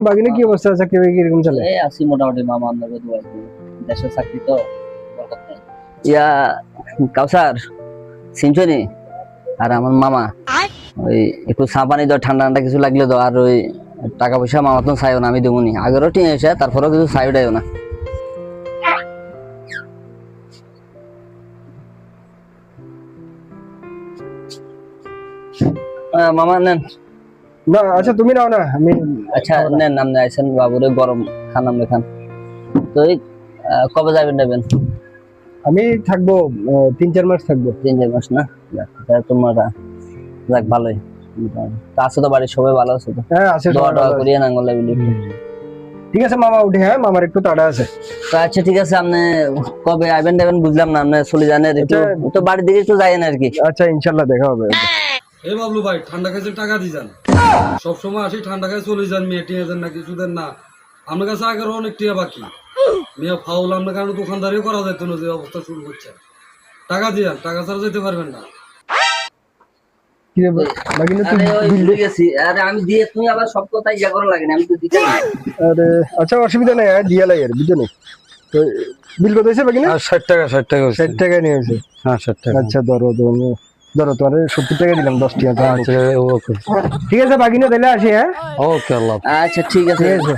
বাগিনে কি অবস্থা, চাকরি বাকরি কিরকম চলে? এই আছি মোটামুটি মামা, আপনাকে দোয়া করি। দেশের চাকরি তো বরকত নাই। ইয়া কাউসার সিনচনি আর আমার মামা ওই একটু চা পানি দাও, ঠান্ডা ঠান্ডা কিছু লাগলে দাও। আর ওই টাকা পয়সা মামা তো চাইও না, আমি দেবনি। আগেরও ঠিক আছে, তারপরেও কিছু চাইও দেয় না। মামা নেন। না আচ্ছা তুমি নাও না, আমি আচ্ছা নেন, আপনি আইসেন বাবুরে গরম খান, আপনি খান। তো এই কবে যাবেন নেবেন? আমি থাকবো 3-4 মাস থাকবো। 3-4 মাস না? যাক, তাহলে তোমার যাক ভালোই। তা আছে তো বাড়ির সবাই ভালো আছে তো? হ্যাঁ আছে, দোয়া সবাই টোয়া ভালো আছে। করিয়ে নাঙ্গলে বিলি। ঠিক আছে মামা উঠে, হ্যাঁ মামার একটু তাড়া আছে। তো আচ্ছা ঠিক আছে, আপনি কবে আইবেন দেবেন বুঝলাম না, আপনি চলে যান একটু, আচ্ছা। তো বাড়ির দিকে একটু যাইয়েন আর কি। আচ্ছা ইনশাল্লাহ দেখা হবে। এই বাবলু ভাই, ঠান্ডা খাইছে টাকা দিয়ে যান। সবসময় আসি ঠান্ডা খাই চলে যান, মেয়ে টিয়া দেন না, কিছু দেন না। আপনার কাছে আগের অনেক টিয়া বাকি মেয়ে ফাউল, আপনার কারণে দোকানদারিও করা যেত না, যে অবস্থা শুরু করছে। টাকা দিয়ে যান, টাকা ছাড়া যেতে পারবেন না। কি রে বাগিনে তুই আরে ওই বিল ভুলে গেছি, আরে আমি দিয়ে তুমি আবার সব কথাই ইয়া করা লাগে না, আমি তো দিতে পারি। আরে আচ্ছা অসুবিধা নেই, দিয়া লাই আর বুঝছো না। তো বিল কত হয়েছে বাগিনে? 60 টাকা 60 টাকা 60 টাকা নিয়ে হয়েছে। হ্যাঁ 60 টাকা। আচ্ছা ধরো ধরো তোমার 70 টাকা দিলাম, 10 টাকা। আচ্ছা ওকে ঠিক আছে বাগিনে তাহলে আসি, হ্যাঁ ওকে, আল্লাহ। আচ্ছা ঠিক আছে। ঠিক আছে।